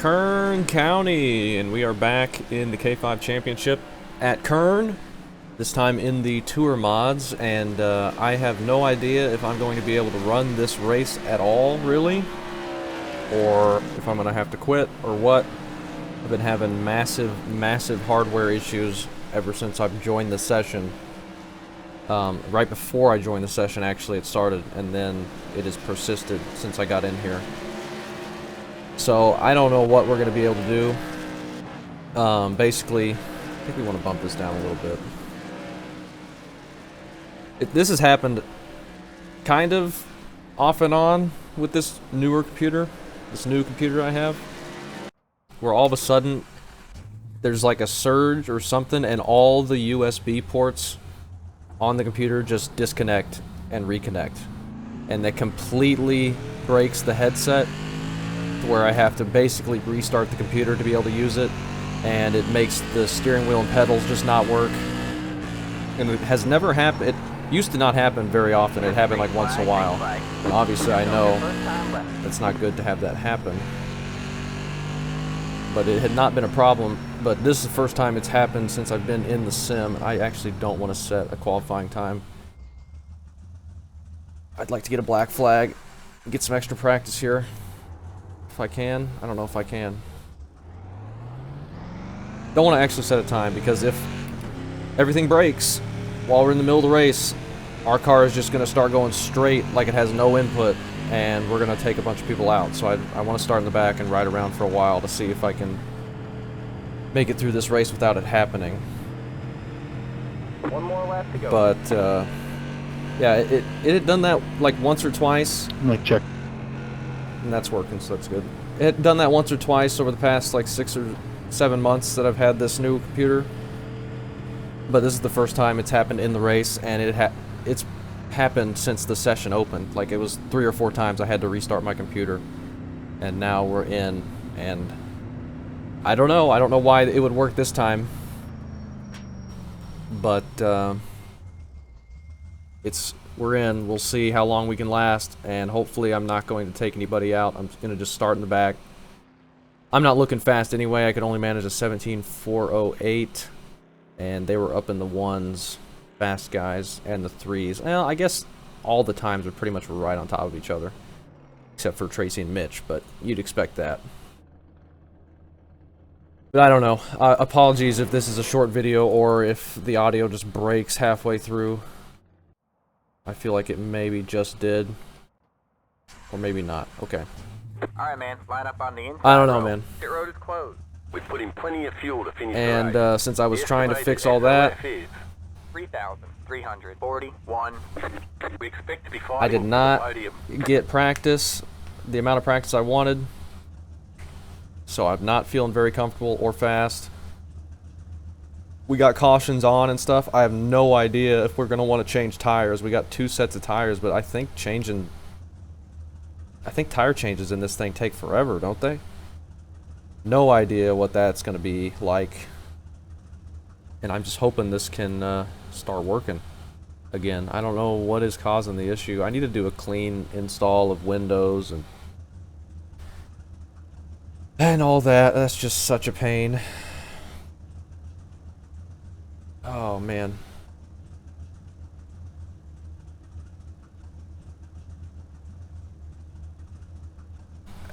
Kern County, and we are back in the K5 Championship at Kern, this time in the Tour mods, and I have no idea if I'm going to be able to run this race at all, really, or if I'm going to have to quit, or what. I've been having massive hardware issues ever since I've joined the session. Right before I joined the session, actually, it started, and then it has persisted since I got in here. So, I don't know what we're going to be able to do. Basically, I think we want to bump this down a little bit. This has happened kind of off and on with this newer computer, this new computer I have, where all of a sudden there's like a surge or something and all the USB ports on the computer just disconnect and reconnect. And that completely breaks the headset, where I have to basically restart the computer to be able to use it, and it makes the steering wheel and pedals just not work. And it has never happened. It used to not happen very often. It happened like once in a while. And obviously I know it's not good to have that happen. But it had not been a problem. But this is the first time it's happened since I've been in the sim. I actually don't want to set a qualifying time. I'd like to get a black flag, get some extra practice here. If I can. I don't know if I can. Don't want to actually set a time, because if everything breaks while we're in the middle of the race, our car is just going to start going straight like it has no input, and we're going to take a bunch of people out. So I want to start in the back and ride around for a while to see if I can make it through this race without it happening. One more lap to go. But, yeah, it had done that like once or twice. Like check. And that's working, so that's good. It had done that once or twice over the past like 6 or 7 months that I've had this new computer. But this is the first time it's happened in the race, and it's happened since the session opened. Like, it was 3 or 4 times I had to restart my computer. And now we're in, and I don't know why it would work this time. But we're in. We'll see how long we can last, and hopefully I'm not going to take anybody out. I'm going to just start in the back. I'm not looking fast anyway. I could only manage a 17.408, and they were up in the 1s, fast guys, and the 3s. Well, I guess all the times are pretty much right on top of each other, except for Tracy and Mitch, but you'd expect that. But I don't know. Apologies if this is a short video or if the audio just breaks halfway through. I feel like it maybe just did. Or maybe not. Okay. Alright, man. Line up on the inside. I don't know, man. Pit road is closed. We put in plenty of fuel to finish And the race. since I was The trying to estimated fix all that, 3,341. We expect to be I fighting did for the not podium. get practice, the amount of practice I wanted. So I'm not feeling very comfortable or fast. We got cautions on and stuff. I have no idea if we're going to want to change tires. We got 2 sets of tires, but I think tire changes in this thing take forever, don't they? No idea what that's going to be like. And I'm just hoping this can start working again. I don't know what is causing the issue. I need to do a clean install of Windows and all that. That's just such a pain. Oh, man.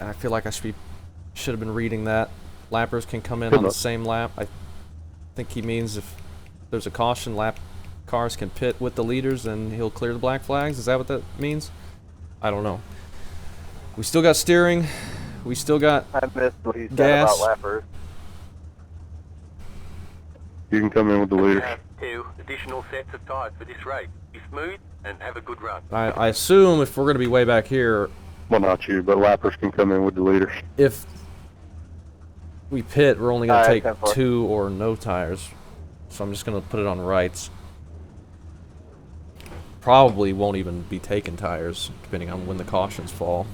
And I feel like I should have been reading that. Lappers can come in on the same lap. I think he means if there's a caution, cars can pit with the leaders and he'll clear the black flags. Is that what that means? I don't know. We still got steering. We still got I missed what he said gas. about lappers. You can come in with the We leaders. have 2 additional sets of tires for this race. Be smooth and have a good run. I assume if we're going to be way back here, Well, not you, but lappers can come in with the leaders. if we pit, we're only going to Alright, take 10-4. 2 or no tires. So I'm just going to put it on rights. Probably won't even be taking tires, depending on when the cautions fall.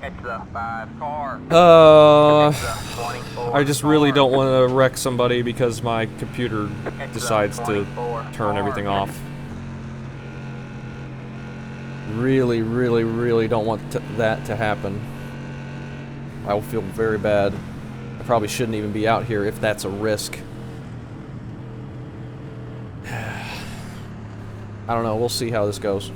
It's the 5 car. I I just really don't want to wreck somebody because my computer decides to turn everything off. Really don't want that to happen. I will feel very bad. I probably shouldn't even be out here if that's a risk. I don't know. We'll see how this goes.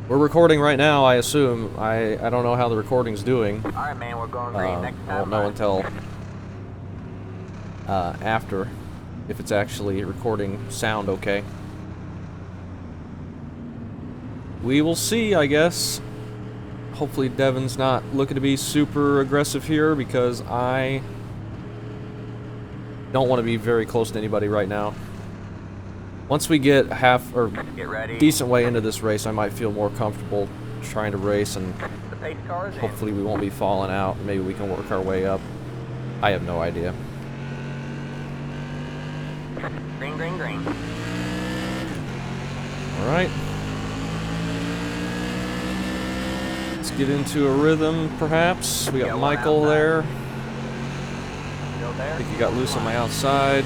We're recording right now, I assume. I don't know how the recording's doing. Alright, man, we're going green next I won't time. know until after, if it's actually recording sound okay. We will see, I guess. Hopefully Devin's not looking to be super aggressive here, because I don't want to be very close to anybody right now. Once we get half or Get ready. decent way into this race, I might feel more comfortable trying to race, and The pace car is in. hopefully we won't be falling out. Maybe we can work our way up. I have no idea. Green, green, green. Alright. Let's get into a rhythm, perhaps. We got Michael there. Still there? I think he got loose on my outside.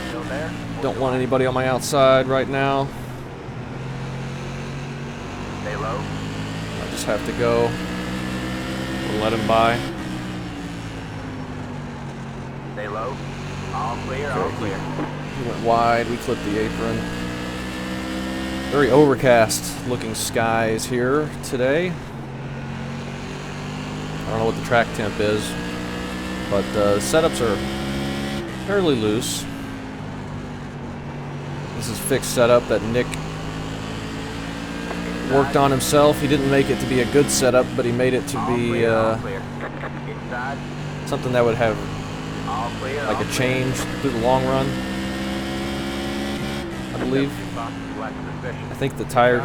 Still there? Don't want anybody on my outside right now. Stay low. I just have to go. We'll let him by. Stay low. All clear, all clear. He went wide. We clipped the apron. Very overcast looking skies here today. I don't know what the track temp is, but setups are fairly loose. This is fixed setup that Nick worked on himself. He didn't make it to be a good setup, but he made it to All be clear, all clear. Inside. something that would have All clear. like all a change through the long run, I believe. I think the tire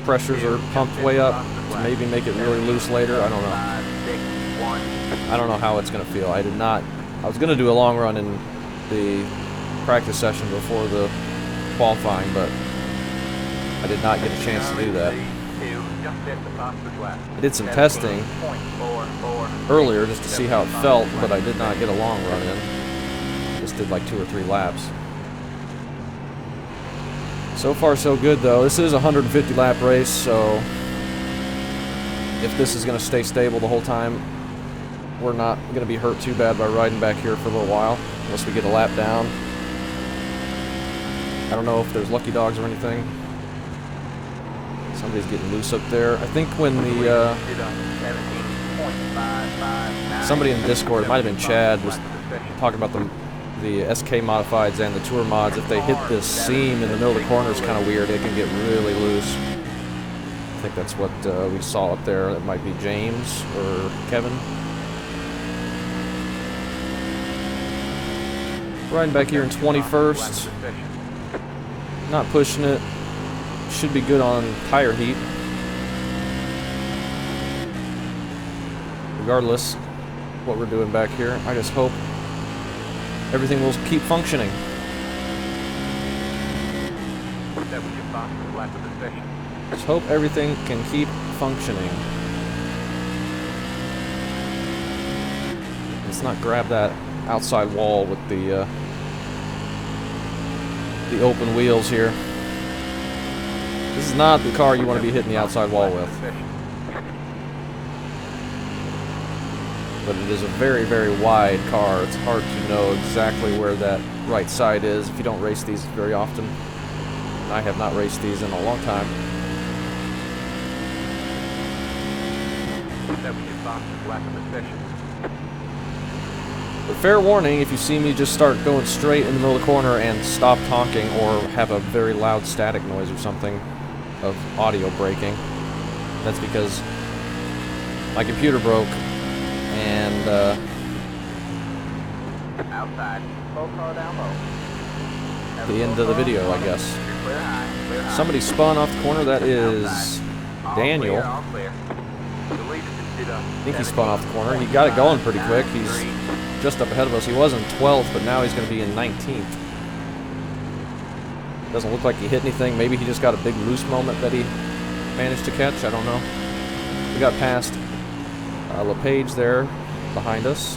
pressures are pumped way up to maybe make it really loose later. I don't know. 5, 6, 1. I don't know how it's going to feel. I was going to do a long run in the practice session before the qualifying, but I did not get a chance to do that. I did some testing earlier just to see how it felt, but I did not get a long run in. Just did like 2 or 3 laps. So far so good though. This is a 150 lap race, so if this is going to stay stable the whole time, we're not going to be hurt too bad by riding back here for a little while, unless we get a lap down. I don't know if there's lucky dogs or anything. Somebody's getting loose up there. I think when the somebody in Discord, it might have been Chad, was talking about the SK modifieds and the tour mods. If they hit this seam in the middle of the corner, it's kind of weird. It can get really loose. I think that's what we saw up there. It might be James or Kevin. Riding back here in 21st. Not pushing it. Should be good on tire heat. Regardless what we're doing back here, I just hope everything will keep functioning. Just hope everything can keep functioning. Let's not grab that outside wall with the open wheels here. This is not the car you want to be hitting the outside wall with. But it is a very, very wide car. It's hard to know exactly where that right side is if you don't race these very often. I have not raced these in a long time. But fair warning, if you see me just start going straight in the middle of the corner and stop honking or have a very loud static noise or something of audio breaking, that's because my computer broke and outside. Full car down low. the end of the video, I guess. Clear high, clear high. Somebody spun off the corner. That is All Daniel. clear, all clear. I think he spun off the corner. He got it going pretty quick. He's just up ahead of us. He was in 12th, but now he's going to be in 19th. Doesn't look like he hit anything. Maybe he just got a big loose moment that he managed to catch. I don't know. We got past LePage there behind us.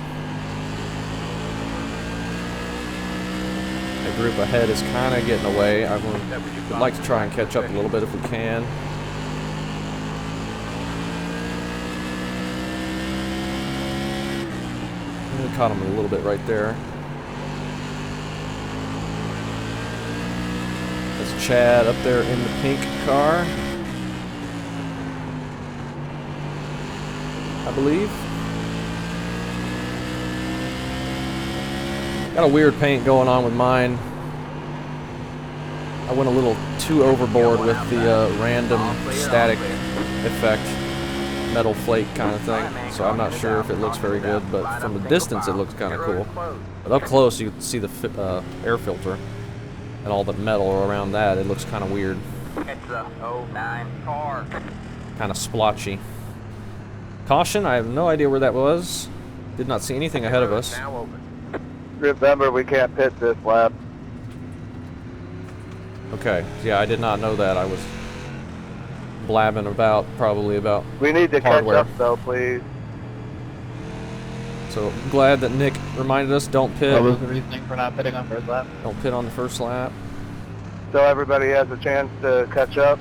The group ahead is kind of getting away. I would like to try and catch up a little bit if we can. caught him a little bit right there. That's Chad up there in the pink car, I believe. Got a weird paint going on with mine. I went a little too overboard with the random static effect, metal flake kind of thing. So I'm not sure if it looks very good, but from the distance it looks kind of cool. But up close you can see the air filter and all the metal around that. It looks kind of weird. It's a 09 car. Kind of splotchy. Caution, I have no idea where that was. Did not see anything ahead of us. Now open. Remember, we can't pit this lap. Okay, yeah, I did not know that. I was blabbing about, probably about We need to hardware. catch up, though, please. So glad that Nick reminded us, don't pit. What was the reasoning for not pitting on first lap? Don't pit on the first lap. So everybody has a chance to catch up.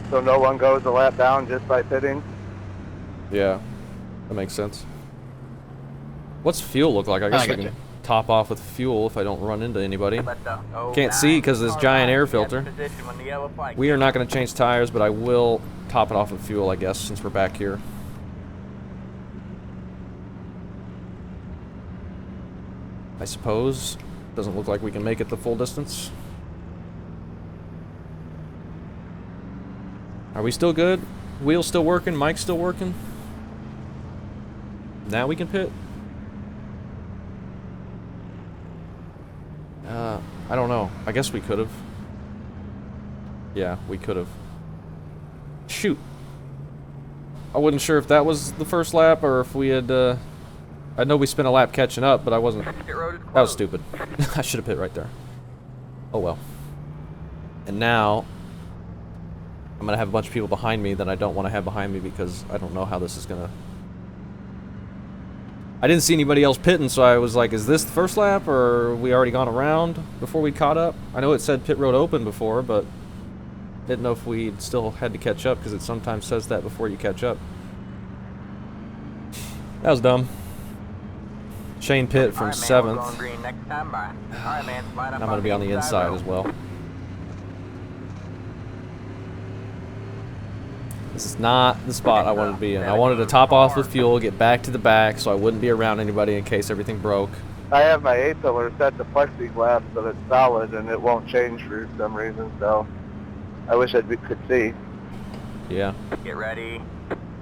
So no one goes a lap down just by pitting. Yeah, that makes sense. What's fuel look like? I guess we gotcha. can top off with fuel if I don't run into anybody. Let the Can't see 'cause of this giant air filter. Position when the yellow flag We are not going to change tires, but I will top it off with fuel, I guess, since we're back here. I suppose. Doesn't look like we can make it the full distance. Are we still good? Wheel's still working? Mic's still working? Now we can pit? I don't know. I guess we could have. Yeah, we could have. Shoot. I wasn't sure if that was the first lap or if we had, I know we spent a lap catching up, but I wasn't. Pit road is That was closed. stupid. I should have pit right there. Oh well. And now, I'm going to have a bunch of people behind me that I don't want to have behind me because I don't know how this is going to... I didn't see anybody else pitting, so I was like, is this the first lap, or we already gone around before we caught up? I know it said pit road open before, but didn't know if we still had to catch up, because it sometimes says that before you catch up. That was dumb. Shane pit from All right, man, we're 7th. going green next time by. All right, man, line up I'm going to be on the inside row. as well. This is not the spot I wanted to be in. I wanted to top off with fuel, get back to the back so I wouldn't be around anybody in case everything broke. I have my A-pillar set to plexiglass so it's solid and it won't change for some reason, so I wish I could see. Yeah. Get ready.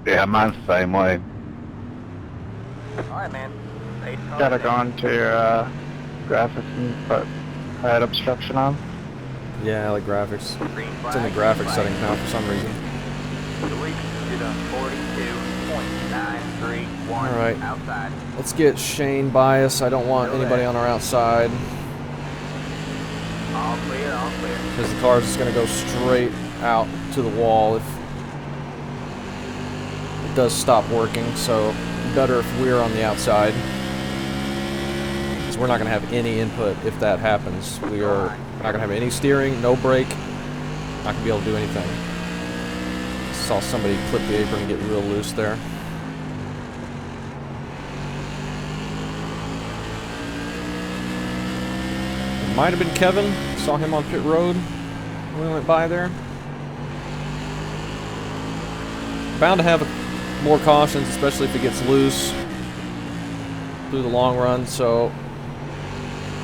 Yeah, mine's the same way. All right, man. Pace car Gotta there. go into your graphics and put head obstruction on. Yeah, I like graphics. Green It's in the flag, graphics green settings flag. now for some reason. Delete to the 42.931 All right. outside. Let's get Shane bias. I don't want Go anybody ahead. on our outside All clear, all clear. because the car's just going to go straight out to the wall if it does stop working. So better if we're on the outside because we're not going to have any input if that happens. We are not going to have any steering, no brake, not going to be able to do anything. Saw somebody clip the apron and get real loose there. It might have been Kevin. Saw him on pit road when we went by there. Bound to have more cautions, especially if it gets loose through the long run, so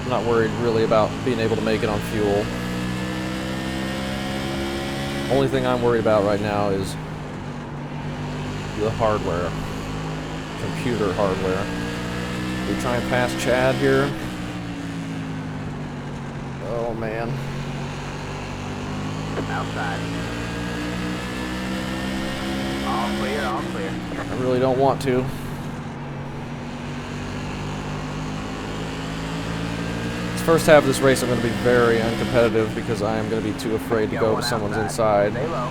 I'm not worried really about being able to make it on fuel. Only thing I'm worried about right now is the hardware, computer hardware. We try and pass Chad here. Oh man. Outside. All clear, all clear. I really don't want to. This first half of this race I'm going to be very uncompetitive because I am going to be too afraid to go to someone's inside. Stay low.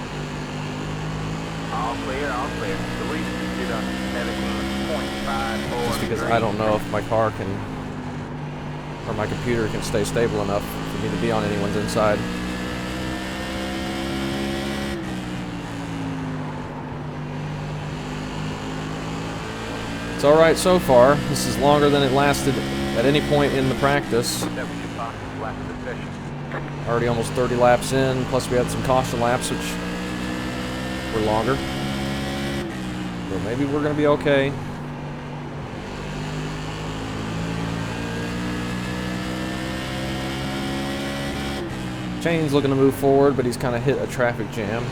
All clear, all clear. Delete to the 17.54. Just because I don't know if my car can, or my computer can stay stable enough for me to be on anyone's inside. It's alright so far. This is longer than it lasted at any point in the practice. That was your fastest lap of the session. Already almost 30 laps in, plus we had some caution laps, which were longer. So maybe we're going to be okay. Shane's looking to move forward, but he's kind of hit a traffic jam.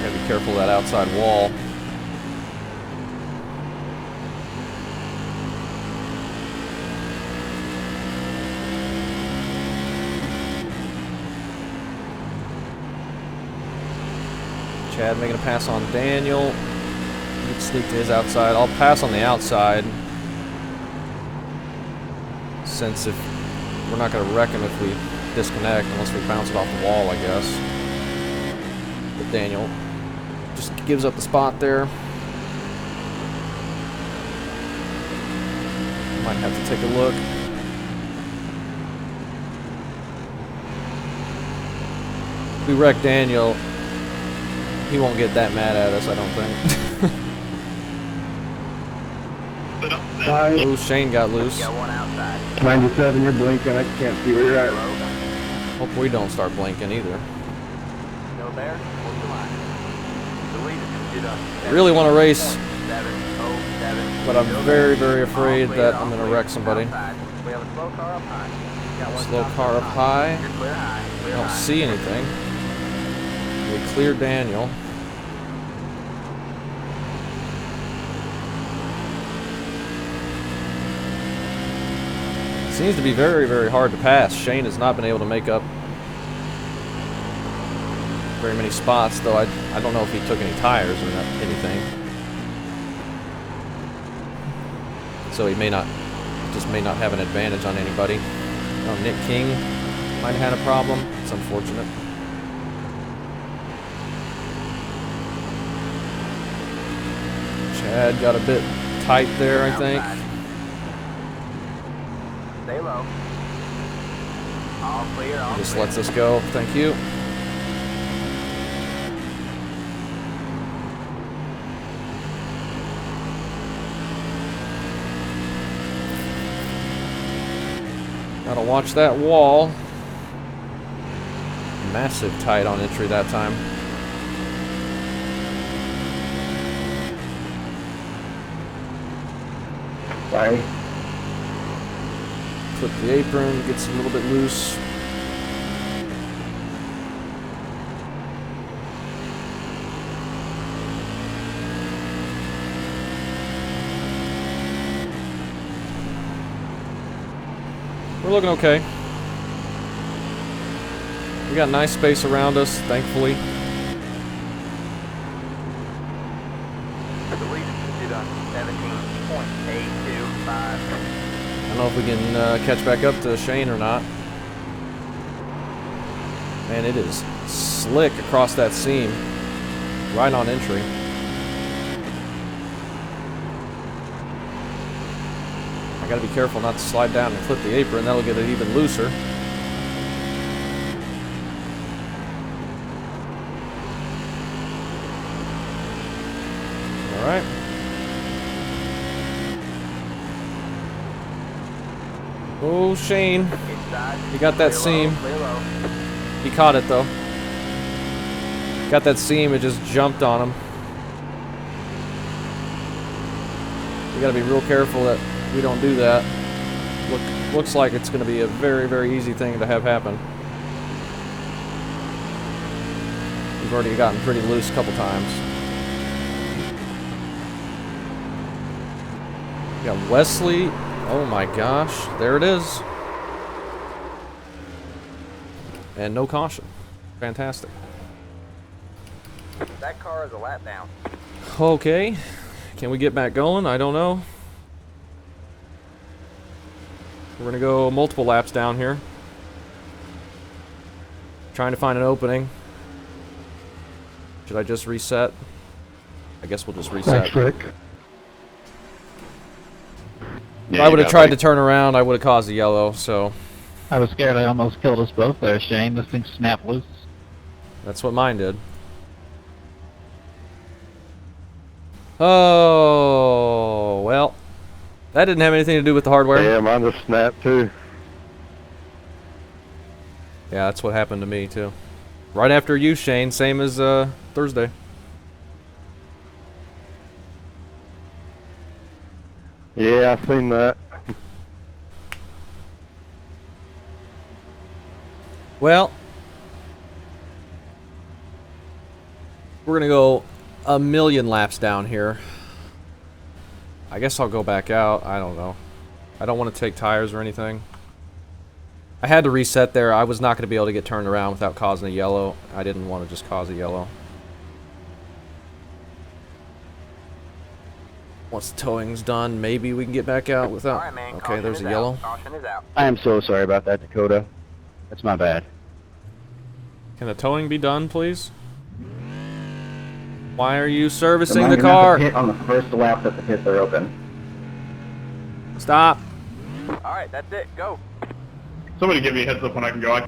Gotta be careful of that outside wall. Chad making a pass on Daniel. He can sneak to his outside. I'll pass on the outside, since if we're not going to wreck him if we disconnect, unless we bounce it off the wall, I guess. But Daniel just gives up the spot there. Might have to take a look. If we wreck Daniel, he won't get that mad at us, I don't think. Oh, Shane got loose. Got one outside. 97, you're blinking. I can't see where you're at. Hope we don't start blinking either. Still there? Hold the line. The lead is computer. I really want to race, 707. but I'm very, very afraid that I'm going to wreck somebody. Outside. We have a slow car up high. Got one Slow stop car up high. You're clear high. I Clear don't high. see anything. We cleared Daniel. Seems to be very, very hard to pass. Shane has not been able to make up very many spots, though I don't know if he took any tires or not, anything. So he may not have an advantage on anybody. Oh, Nick King might have had a problem. It's unfortunate. Chad got a bit tight there, I think. Stay low. All clear, all Just clear. lets us go. Thank you. Gotta watch that wall. Massive tight on entry that time. Sorry. Clip the apron, gets a little bit loose. We're looking okay. We got nice space around us, thankfully. The lead is computer. 17.825. I don't know if we can catch back up to Shane or not. Man, it is slick across that seam. Right on entry. I gotta be careful not to slide down and clip the apron. That'll get it even looser. Alright. Oh, Shane. Inside. He got that Clear seam. low, clear low. He caught it though. Got that seam, it just jumped on him. We gotta be real careful that we don't do that. Looks like it's gonna be a very, very easy thing to have happen. We've already gotten pretty loose a couple times. We got Wesley. Oh my gosh, there it is. And no caution. Fantastic. That car is a lap down. Okay. Can we get back going? I don't know. We're going to go multiple laps down here. Trying to find an opening. Should I just reset? I guess we'll just reset. Thanks, Rick. If I would have tried to turn around, I would have caused a yellow, so I was scared I almost killed us both there, Shane. This thing snapped loose. that's what mine did. Oh, well. That didn't have anything to do with the hardware. Yeah, mine just snapped too. Yeah, that's what happened to me, too. Right after you, Shane. Same as Thursday. Yeah, I seen that. Well, we're going to go a million laps down here. I guess I'll go back out. I don't know. I don't want to take tires or anything. I had to reset there. I was not going to be able to get turned around without causing a yellow. I didn't want to just cause a yellow. Once the towing's done, maybe we can get back out without... All right, man. Okay, Caution there's is a out. yellow. Caution is out. I am so sorry about that, Dakota. That's my bad. Can the towing be done, please? Why are you servicing Remind the me not to car? pit on the first lap that the pits are open. Stop. All right, that's it. Go. Somebody give me a heads up when I can go.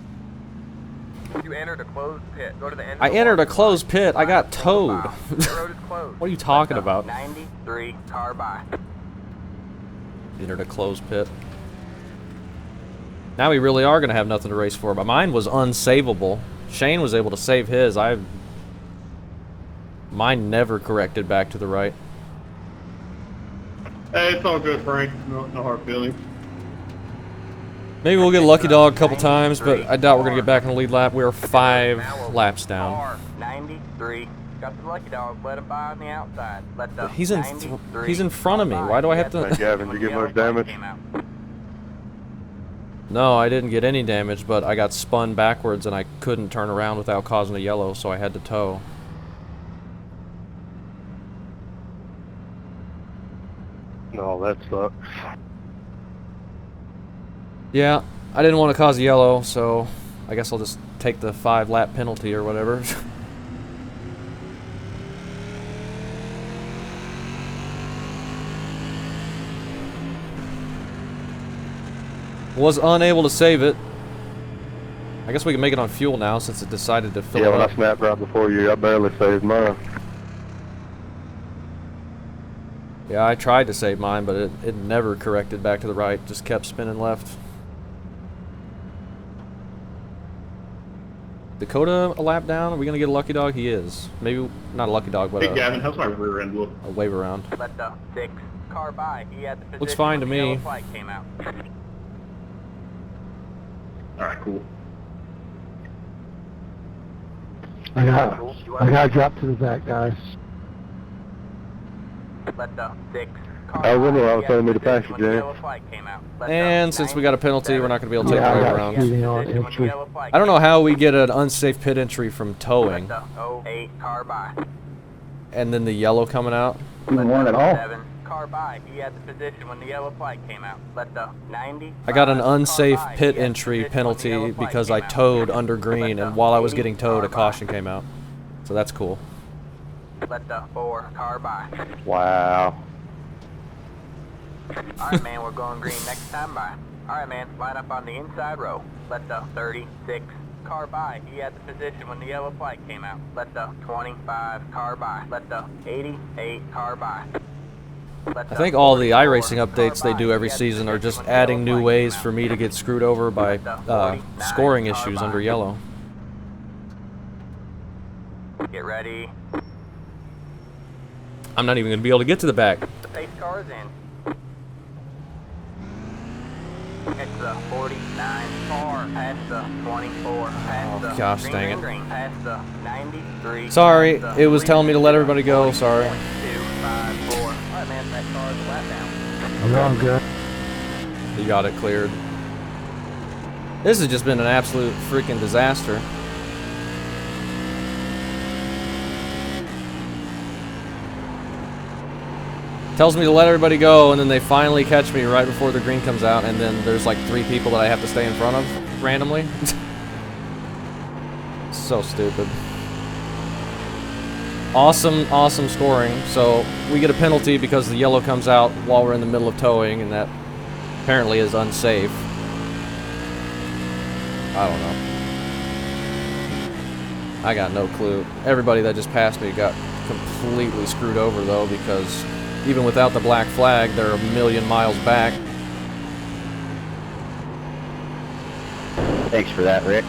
You entered a closed pit. Go to the end. I entered a closed pit. I got towed. The road is closed. What are you talking Left about? 93 car by. Entered a closed pit. Now we really are going to have nothing to race for, but mine was unsavable. Shane was able to save his. Mine never corrected back to the right. Hey, it's all good, Frank. No hard feelings. Maybe we'll get a lucky dog a couple times, but I doubt we're going to get back in the lead lap. We're 5 laps down. Car 93. Got the lucky dog. Let him by on the outside. Let the He's in 93 he's in front of me. Why do I have Hey, to... Gavin, did you get much damage? No, I didn't get any damage, but I got spun backwards and I couldn't turn around without causing a yellow, so I had to tow. No, that sucks. Yeah, I didn't want to cause a yellow, so I guess I'll just take the 5-lap penalty or whatever. Was unable to save it. I guess we can make it on fuel now since it decided to fill Yeah, it when up. I snapped right before you, I barely saved mine. Yeah, I tried to save mine, but it never corrected back to the right. Just kept spinning left. Dakota a lap down? Are we going to get a lucky dog? He is. Maybe not a lucky dog, but Hey, Gavin, how's my rear end look? a wave around. Let the 6 car by. He had the position. Looks fine when to the me. yellow flag came out. All right, cool. I got dropped to the back, guys. Let the 6 car I wonder by. why I He was had telling me the to pass position you, when the James. yellow flag came out. Let the And since we got a penalty, we're not going to be able to take Yeah, the I wave got around. shooting on Position when the entry. yellow flag I don't know came out. how we get an unsafe pit entry from towing Let the 08 car by. and then the yellow coming out. Didn't want it all. 7 car by. He had the position when the yellow flag came out. Let the 90. I got an unsafe car by. pit He had the entry position when the penalty yellow flag because I came out. towed under green, Let and the while I was 80 getting towed, a car by. caution came out. So that's cool. Let the 4 car by. Wow. Alright, man, we're going green next time by. Alright, man, line up on the inside row. Let the 36 car by. He had the position when the yellow flag came out. Let the 25 car by. Let the 88 car by. Let I think all the 44 iRacing updates car they do by. every He had the season are position just when the yellow adding new flag ways came for out. me to get screwed over by Let the 49 scoring car issues by. under yellow. Get ready. I'm not even going to be able to get to the back. The pace car is in. It's the 49 car, past the 24, past the gosh, green, dang green, it. green, past the 93. Sorry, past the it was telling me to let everybody go, 40, sorry. 2, 5, 4. All right, man, that car is a lap down. I'm all good. You got it cleared. This has just been an absolute freaking disaster. Tells me to let everybody go, and then they finally catch me right before the green comes out, and then there's like 3 people that I have to stay in front of randomly. So stupid. Awesome scoring. So we get a penalty because the yellow comes out while we're in the middle of towing, and that apparently is unsafe. I don't know. I got no clue. Everybody that just passed me got completely screwed over though, because even without the black flag, they're a million miles back. Thanks for that, Rick.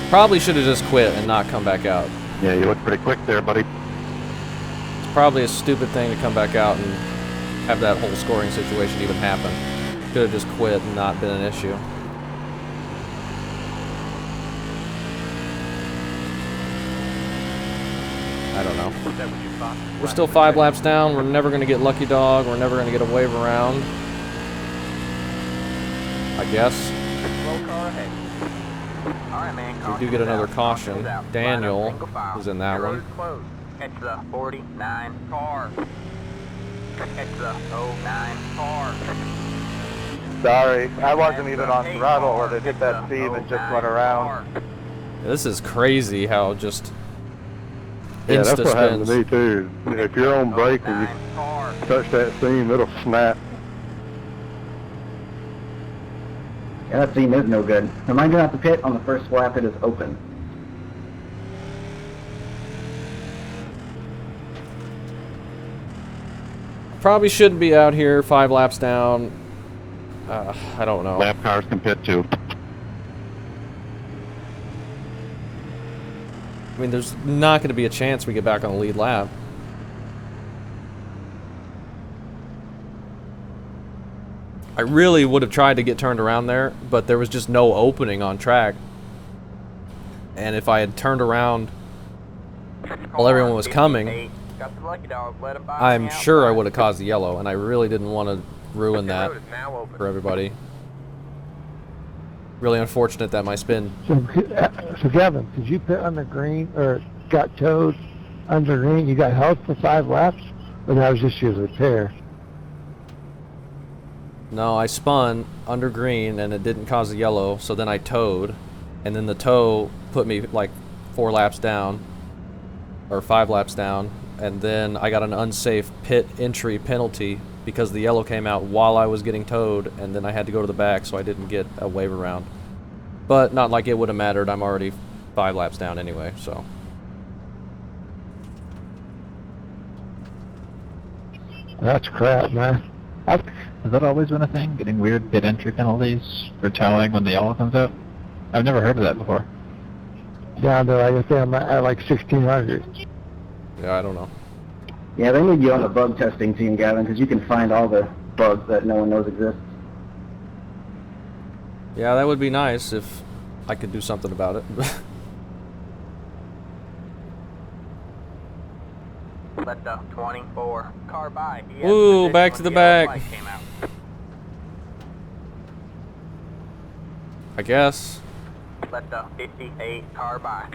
Probably should have just quit and not come back out. Yeah, you look pretty quick there, buddy. It's probably a stupid thing to come back out and have that whole scoring situation even happen. Could have just quit and not been an issue. I don't know. We're still 5 laps down. We're never going to get lucky dog. We're never going to get a wave around. I guess. We do get another caution. Daniel is in that one. Catch the 49 car. Catch the 09 car. Sorry, I wasn't even on throttle when it hit that seam and just went around. This is crazy how just Yeah, that's insta what happened spins. to me too. If you're on brake and you touch that seam, it'll snap. Yeah, that seam is no good. Remind you not to pit on the first lap, it is open. Probably shouldn't be out here 5 laps down. I don't know. Lap cars can pit too. I mean, there's not going to be a chance we get back on the lead lap. I really would have tried to get turned around there, but there was just no opening on track. And if I had turned around while everyone was coming, I'm sure I would have caused the yellow, and I really didn't want to ruin that for everybody. Really unfortunate that my spin. So Gavin, did you pit under green, or got towed under green? You got held for 5 laps? Or that was just your repair? No, I spun under green and it didn't cause the yellow, so then I towed, and then the tow put me like 4 laps down, or 5 laps down, and then I got an unsafe pit entry penalty because the yellow came out while I was getting towed, and then I had to go to the back, so I didn't get a wave around. But not like it would have mattered, I'm already 5 laps down anyway, so. That's crap, man. Has that always been a thing? Getting weird pit entry penalties for towing when the yellow comes out? I've never heard of that before. Down to, like I say, I'm at like 1600. Yeah, I don't know. Yeah, they need you on the bug testing team, Gavin, because you can find all the bugs that no one knows exist. Yeah, that would be nice if I could do something about it. Let the 24 car by. Ooh, back to the back. I guess. Let the 58 car by.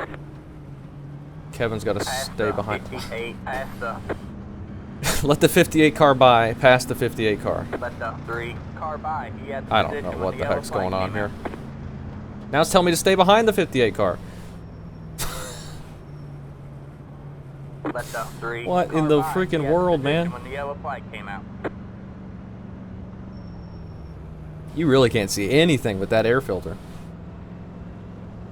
Kevin's got to stay behind. 58 past the. Let the 58 car by, past the 58 car. Let the 3 car by. I don't know what the heck's going on here. Now it's telling me to stay behind the 58 car. Let the 3 What in the freaking world, man? When the yellow flag came out. You really can't see anything with that air filter.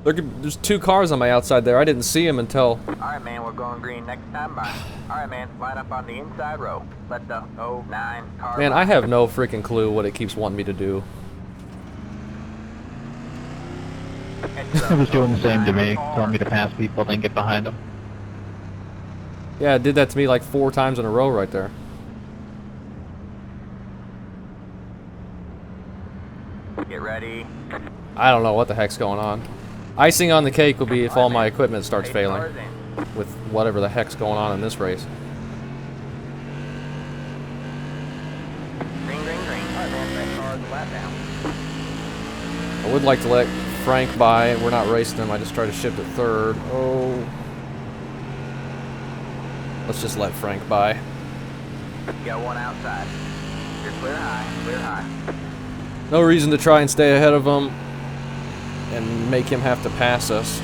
There's 2 cars on my outside there. I didn't see them until... Alright, man, we're going green next time by. Alright, man, line up on the inside row. Let the 09 car Man, by. I have no freaking clue what it keeps wanting me to do. It was doing the same to me, telling me to pass people, then get behind them. Yeah, it did that to me like 4 times in a row right there. Get ready. I don't know what the heck's going on. Icing on the cake will be if all my equipment starts failing with whatever the heck's going on in this race. Green, green, green. Alright, man, that car's a lap down. I would like to let Frank by. We're not racing him. I just tried to shift it 3rd. Oh. Let's just let Frank by. You got one outside. You're clear high, clear high. No reason to try and stay ahead of him and make him have to pass us.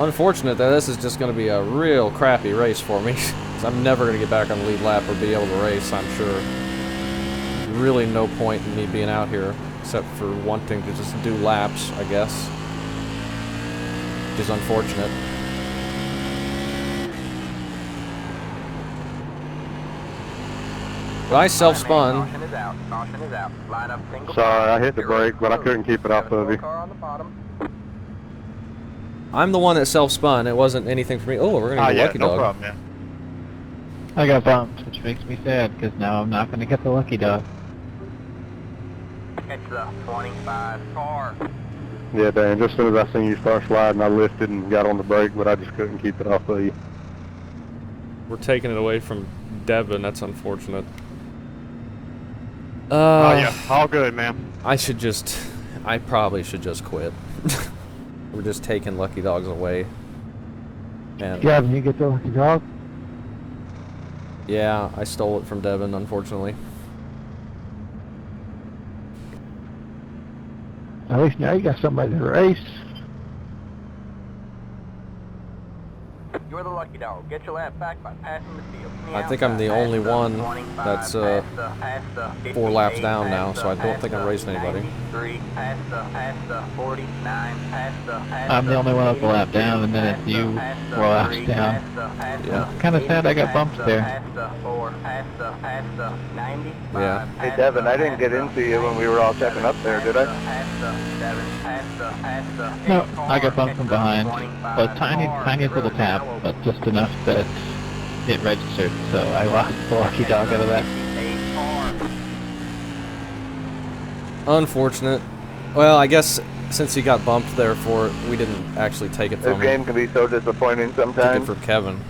Unfortunate that this is just going to be a real crappy race for me. 'Cause I'm never going to get back on the lead lap or be able to race, I'm sure. Really no point in me being out here except for wanting to just do laps, I guess, which is unfortunate. But I self-spun. Caution is out. Caution is out. Line up single. Sorry, I hit the brake, but I couldn't keep it off of you. Car on the bottom. I'm the one that self-spun. It wasn't anything for me. Oh, we're gonna get yeah, lucky no dog. problem, man. I got bumped, which makes me sad, because now I'm not going to get the lucky dog. It's the 25 car. Yeah, Dan, just as soon as I seen you start sliding, I lifted and got on the brake, but I just couldn't keep it off of you. We're taking it away from Devin. That's unfortunate. Oh yeah, all good, man. I probably should just quit. We're just taking lucky dogs away. And Gavin, you get the lucky dog? yeah, I stole it from Devin, unfortunately. At least now you got somebody to race. You're the lucky dog. Get your lap back by passing the field. I think I'm the only one that's 4 laps down now, so I don't think I'm racing anybody. I'm the only one with a lap down, and then it's you 4 laps down. Yeah. Kind of sad I got bumped there. Yeah. Hey, Devin, I didn't get into you when we were all checking up there, did I? No, I got bumped from behind. But tiny little tap, but just enough that it registered, so I lost the lucky dog out of that. Unfortunate. Well, I guess since he got bumped, therefore we didn't actually take it This from game him. can be so disappointing Took it sometimes. from Kevin.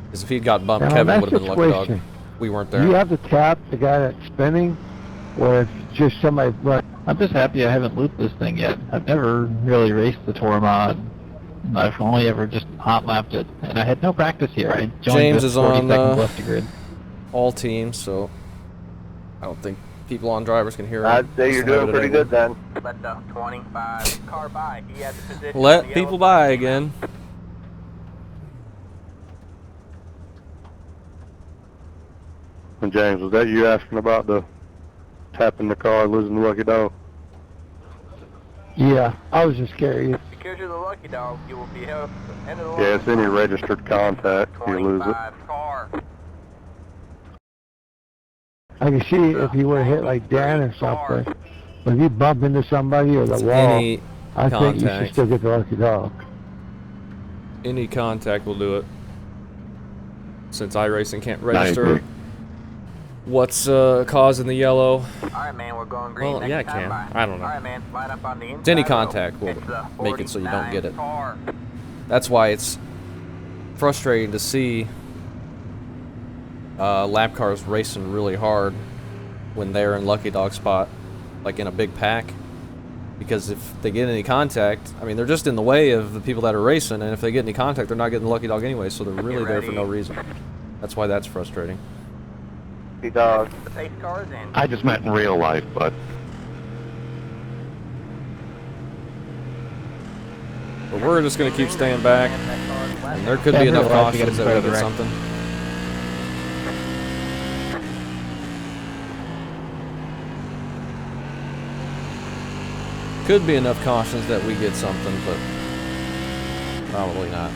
Because if he'd got bumped, Now, in Kevin that would have been lucky dog. situation, We weren't Do there. you have to tap the guy that's spinning, or if just somebody run? I'm just happy I haven't looped this thing yet. I've never really raced the Tour mod. I've only ever just hot lapped it, and I had no practice here. I joined James just is 40 on, seconds left to grid. All teams, so I don't think people on drivers can hear him. I'd say you're doing pretty good then. Let the 25 car by. He had the position. when Let the people yellow by flag came again. And James, was that you asking about the tapping the car, losing the lucky dog? Yeah, I was just curious. out. Because you're the lucky dog, you will be held to the end of the line. Yeah, it's any registered contact, you lose it. 25 car. I can see if you would have hit like Dan or something. But if you bump into somebody or the It's wall, any I think you should contact. still get the lucky dog. Any contact will do it. Since iRacing can't I register agree. what's causing the yellow. Alright, man, we're going green. Well, next yeah, it time can. by. I don't know. Alright, man, line up on the inside. It's any row. contact will It's the make it so you don't get 49 it. car. That's why it's frustrating to see lap cars racing really hard when they're in lucky dog spot, like in a big pack. Because if they get any contact, I mean, they're just in the way of the people that are racing, and if they get any contact, they're not getting the lucky dog anyway, so they're really there for no reason. That's why that's frustrating. Lucky dog. The pace car is in. I just meant in real life, but But we're just going to keep staying back, and there could Yeah, be in real enough life, you cautions that gotta we go get direct. something. Could be enough cautions that we get something, but probably not.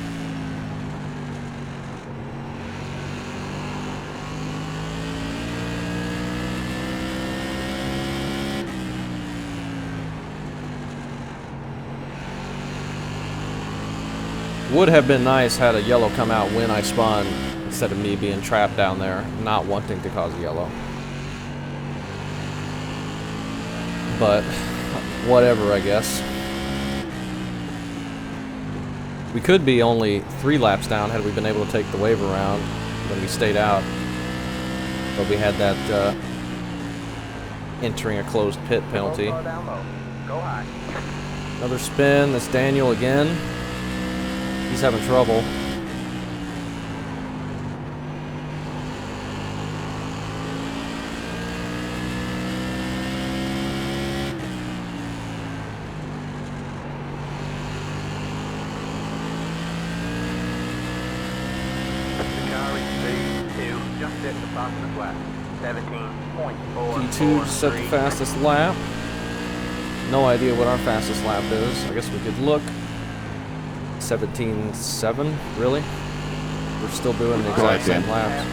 Would have been nice had a yellow come out when I spun instead of me being trapped down there, not wanting to cause a yellow. But whatever, I guess. We could be only 3 laps down had we been able to take the wave around when we stayed out. But we had that entering a closed pit penalty. Go down low. Go high. Another spin. That's Daniel again. He's having trouble. The car is speed 2, just hit the bottom of the flat. 17.4. P2 just set the fastest lap. No idea what our fastest lap is. I guess we could look. 17.7, really? We're still doing the exact same laps.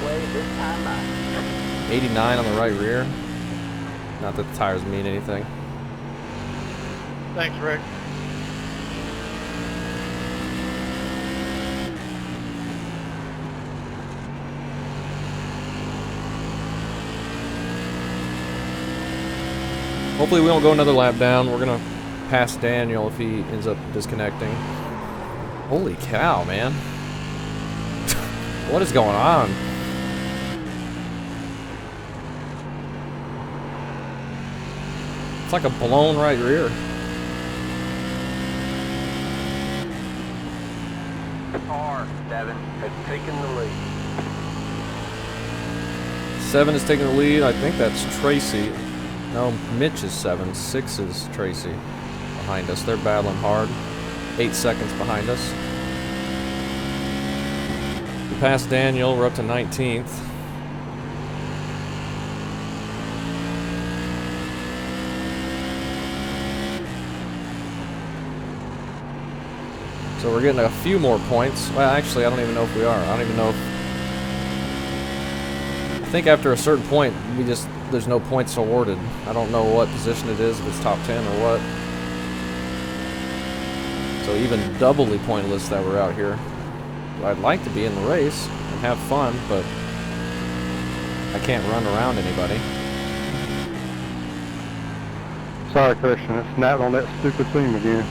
89 on the right rear. Not that the tires mean anything. Thanks, Rick. Hopefully we don't go another lap down. We're gonna pass Daniel if he ends up disconnecting. Holy cow, man. What is going on? It's like a blown right rear. R7 has taken the lead. 7 is taking the lead. I think that's Tracy. No, Mitch is 7. 6 is Tracy behind us. They're battling hard. 8 seconds behind us. We passed Daniel. We're up to 19th. So we're getting a few more points. Well, actually, I don't even know if we are. I don't even know if... I think after a certain point, there's no points awarded. I don't know what position it is, if it's top 10 or what. So even doubly pointless that we're out here. I'd like to be in the race and have fun, but I can't run around anybody. Sorry, Christian. It snapped on that stupid seam again.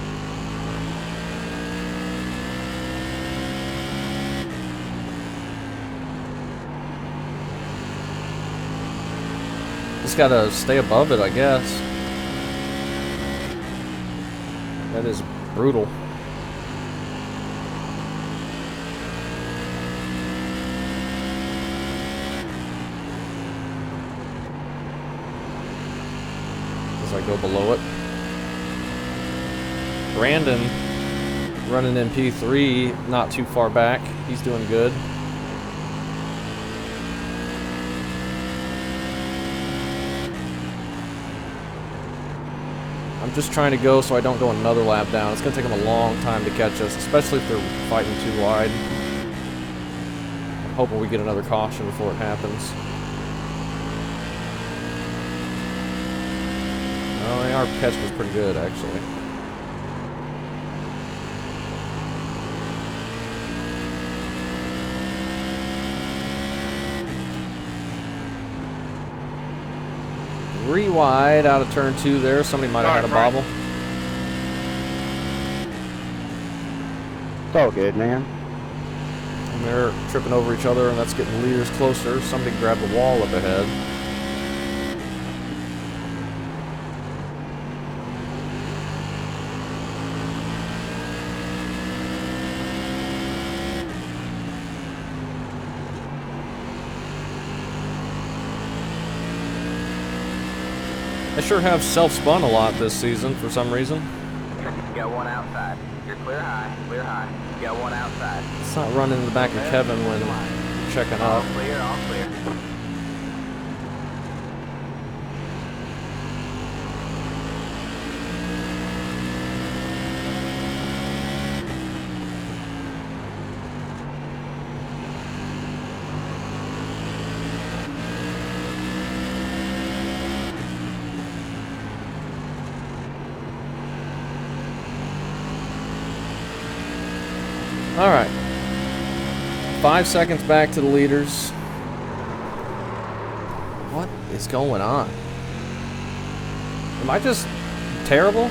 Just gotta stay above it, I guess. That is brutal. As I go below it. Brandon running in P3, not too far back. He's doing good. I'm just trying to go so I don't go another lap down. It's going to take them a long time to catch us, especially if they're fighting too wide. I'm hoping we get another caution before it happens. Oh, our catch was pretty good, actually. Wide out of turn 2 there. Somebody might have had a bobble. It's all good, man. And they're tripping over each other, and that's getting the leaders closer. Somebody grabbed the wall up ahead. I sure have self-spun a lot this season for some reason. You got one outside. You're clear high, clear high. You got one outside. It's not running in the back of Kevin when checking up. All clear, all clear. All right. 5 seconds back to the leaders. What is going on? Am I just terrible?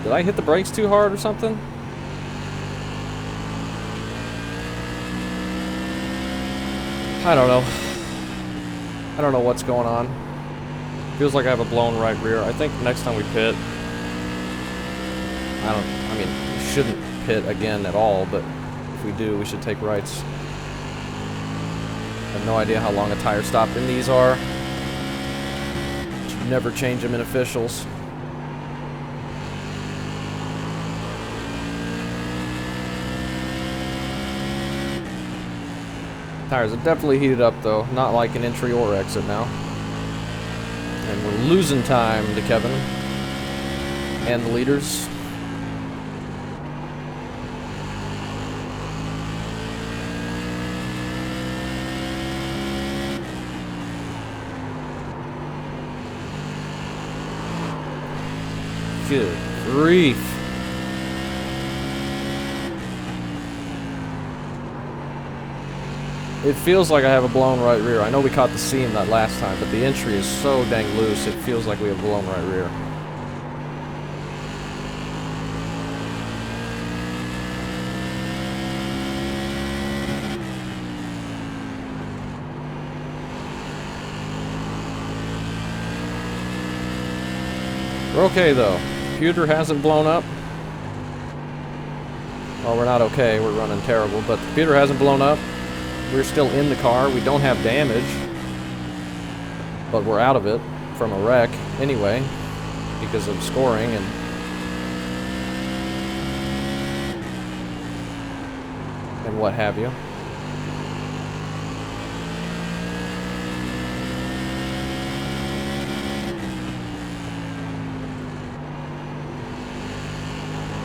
Did I hit the brakes too hard or something? I don't know. I don't know what's going on. Feels like I have a blown right rear. I think next time we pit, I mean, we shouldn't pit again at all, but if we do, we should take rights. I have no idea how long a tire stop in these are. Should never change them in officials. Tires have definitely heated up though, not like an entry or exit now. And we're losing time to Kevin and the leaders. Good grief. It feels like I have a blown right rear. I know we caught the seam that last time, but the entry is so dang loose, it feels like we have a blown right rear. We're okay though. Computer hasn't blown up. Well, we're not okay, we're running terrible, but the computer hasn't blown up. We're still in the car. We don't have damage, but we're out of it from a wreck anyway because of scoring and what have you.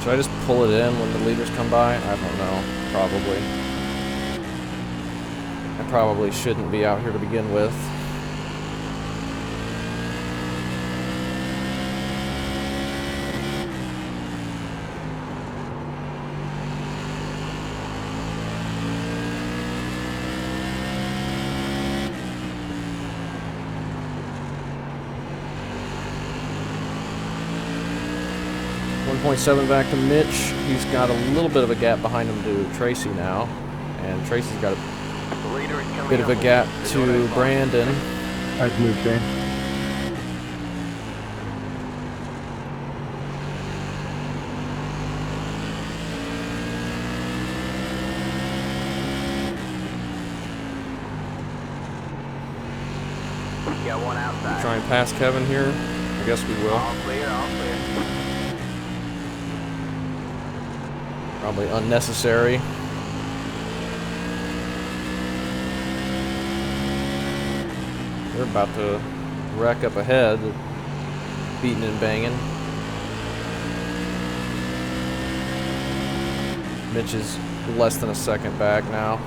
Should I just pull it in when the leaders come by? I don't know. Probably. I probably shouldn't be out here to begin with. .7 back to Mitch. He's got a little bit of a gap behind him to Tracy now. And Tracy's got a bit of a gap to Brandon. Nice move, Shane. Got one outside. Try and pass Kevin here. I guess we will. All clear, all clear. Probably unnecessary. We're about to wreck up ahead, beating and banging. Mitch is less than a second back now.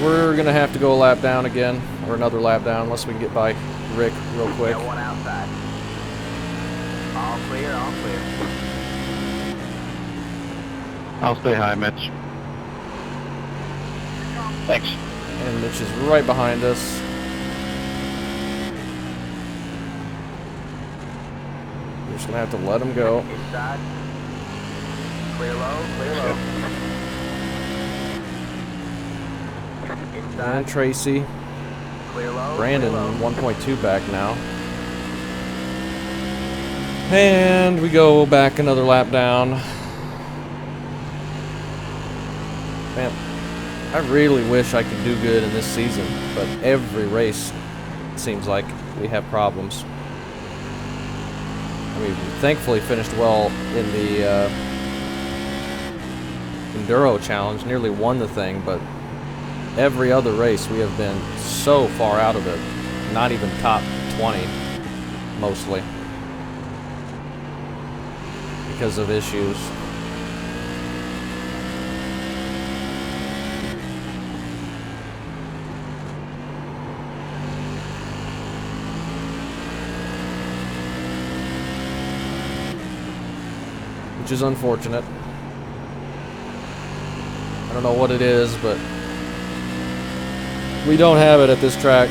We're gonna have to go a lap down again, or another lap down, unless we can get by Rick real quick. Got one outside. All clear, all clear. I'll stay high, Mitch. Thanks. And Mitch is right behind us. We're just gonna have to let him go. Inside. Clear low, clear low. Inside. And Tracy. Clear low. Brandon, clear low. 1.2 back now. And we go back another lap down. Man, I really wish I could do good in this season, but every race seems like we have problems. I mean, we thankfully finished well in the Enduro challenge, nearly won the thing, but every other race we have been so far out of it, not even top 20, mostly, because of issues. Which is unfortunate. I don't know what it is, but we don't have it at this track.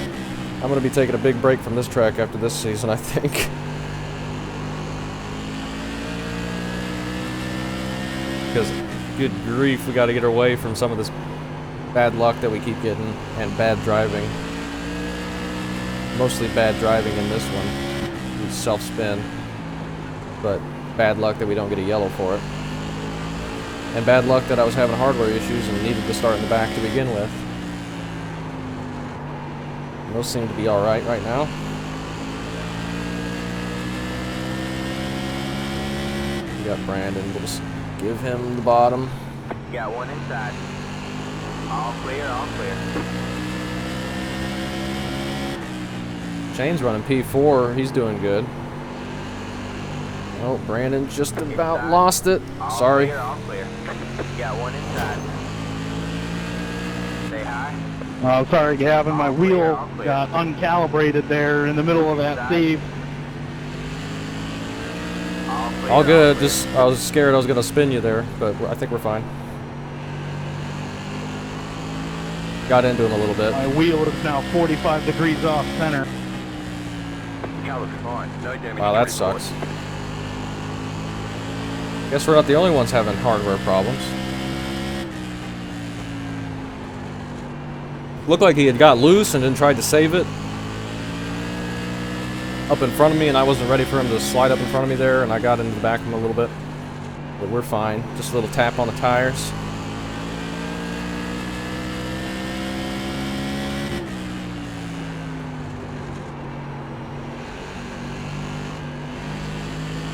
I'm going to be taking a big break from this track after this season, I think. Because, good grief, we got to get away from some of this bad luck that we keep getting, and bad driving. Mostly bad driving in this one. We self-spin. But bad luck that we don't get a yellow for it. And bad luck that I was having hardware issues and needed to start in the back to begin with. And those seem to be alright right now. We got Brandon. We'll just Give him the bottom. Got one inside. All clear, all clear. Shane's running P4. He's doing good. Oh, Brandon just about Inside. lost it. All Sorry. clear, all clear. Got one inside. Say hi. Oh, sorry, Gavin. My All clear, wheel all clear. got uncalibrated there in the middle of that save. All clear, All good. clear. Just I was scared I was gonna spin you there, but I think we're fine. Got into him a little bit. My wheel is now 45 degrees off center. Fine. No damage. Wow, that sucks. Guess we're not the only ones having hardware problems. Looked like he had got loose and then tried to save it up in front of me, and I wasn't ready for him to slide up in front of me there, and I got into the back of him a little bit. But we're fine. Just a little tap on the tires.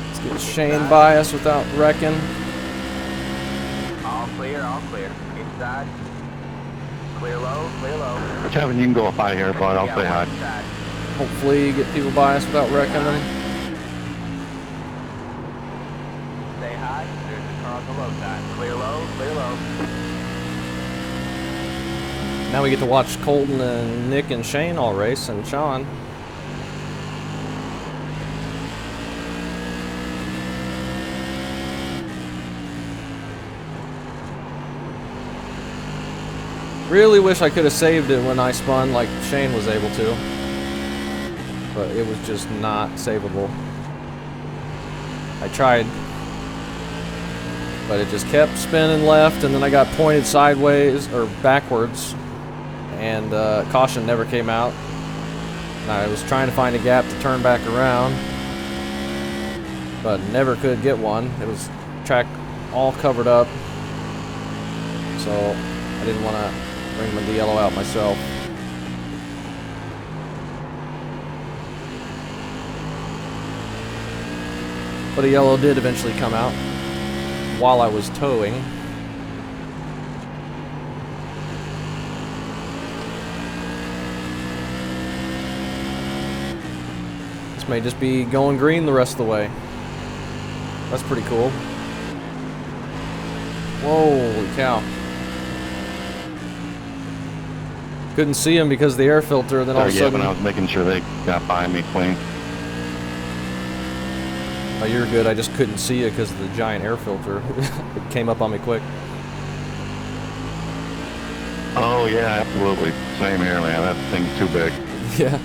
Let's get Shane by us without wrecking. All clear, all clear. Inside. Clear low, clear low. Kevin, you can go up out here, bud. I'll Got say hi. one inside. Hopefully get people by us without wrecking them. Say hi. There's the car on the low side. Clear low, clear low. Now we get to watch Colton and Nick and Shane all race, and Sean. Really wish I could have saved it when I spun like Shane was able to. But it was just not savable. I tried. But it just kept spinning left, and then I got pointed sideways, or backwards. And caution never came out. And I was trying to find a gap to turn back around. But never could get one. It was track all covered up. So I didn't want to bring the yellow out myself. But a yellow did eventually come out while I was towing. This may just be going green the rest of the way. That's pretty cool. Holy cow. Couldn't see him because of the air filter, then all of a Sorry, sudden... Gavin, I was making sure they got by me clean. Oh, you're good. I just couldn't see it because of the giant air filter. It came up on me quick. Oh, yeah, absolutely. Same here, man. That thing's too big. Yeah.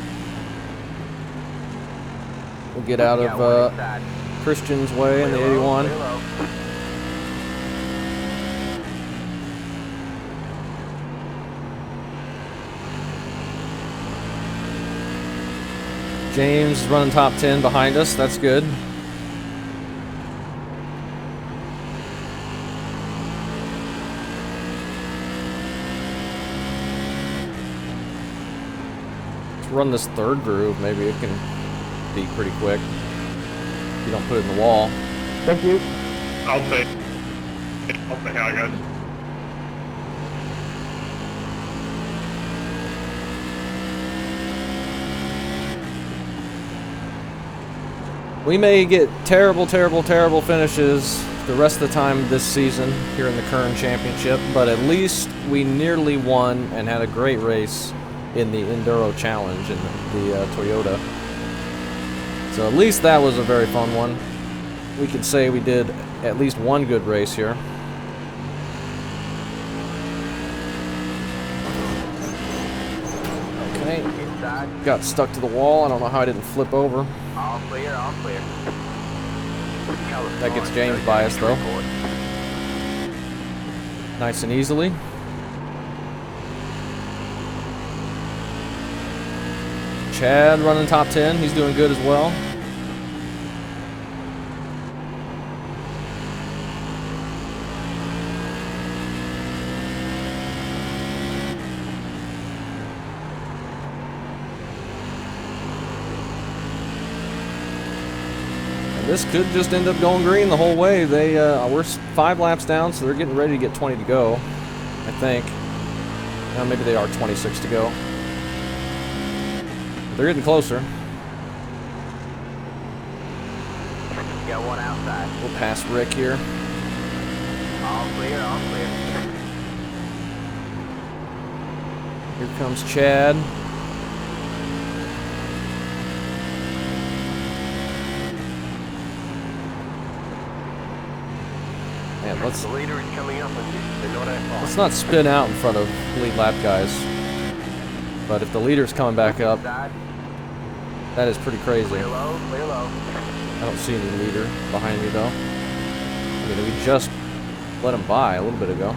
We'll get out Got one of inside. Christian's way in the Clear low, 81. clear low. James is running top 10 behind us. That's good. Let's run this third groove. Maybe it can be pretty quick. If you don't put it in the wall. Thank you. I'll say hi, guys. We may get terrible, terrible, terrible finishes the rest of the time this season here in the Kern Championship, but at least we nearly won and had a great race in the Enduro Challenge in the Toyota. So at least that was a very fun one. We could say we did at least one good race here. Okay, Inside. got stuck to the wall. I don't know how I didn't flip over. All clear, all clear. That gets James by us though. Nice and easily. Chad running top 10. He's doing good as well. This could just end up going green the whole way. We're 5 laps down, so they're getting ready to get 20 to go, I think. Maybe they are 26 to go. They're getting closer. Got one outside. We'll pass Rick here. All clear, all clear. Here comes Chad. Man, The leader is coming up and they're not that far. let's not spin out in front of lead lap guys. But if the leader's coming back up, Side. that is pretty crazy. Clear low, clear low. I don't see any leader behind me though. I mean, we just let him by a little bit ago.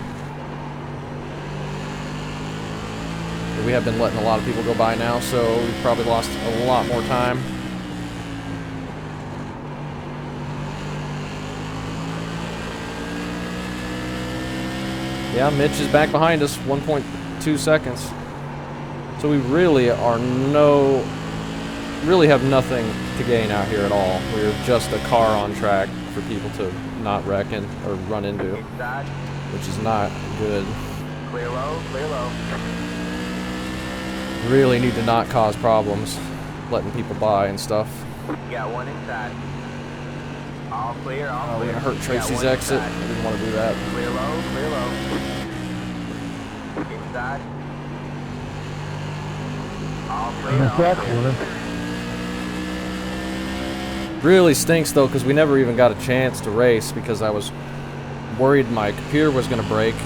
We have been letting a lot of people go by now, so we've probably lost a lot more time. Yeah, Mitch is back behind us, 1.2 seconds. So we really have nothing to gain out here at all. We're just a car on track for people to not wreck or run into, Inside. which is not good. Clear low, clear low. Really need to not cause problems, letting people by and stuff. Got one inside. All clear, all Oh, we're clear. gonna hurt Got Tracy's one exit. inside. I didn't want to do that. Clear low, clear low. Inside. All clear, That's all that clear. corner. Really stinks though, because we never even got a chance to race because I was worried my computer was going to break.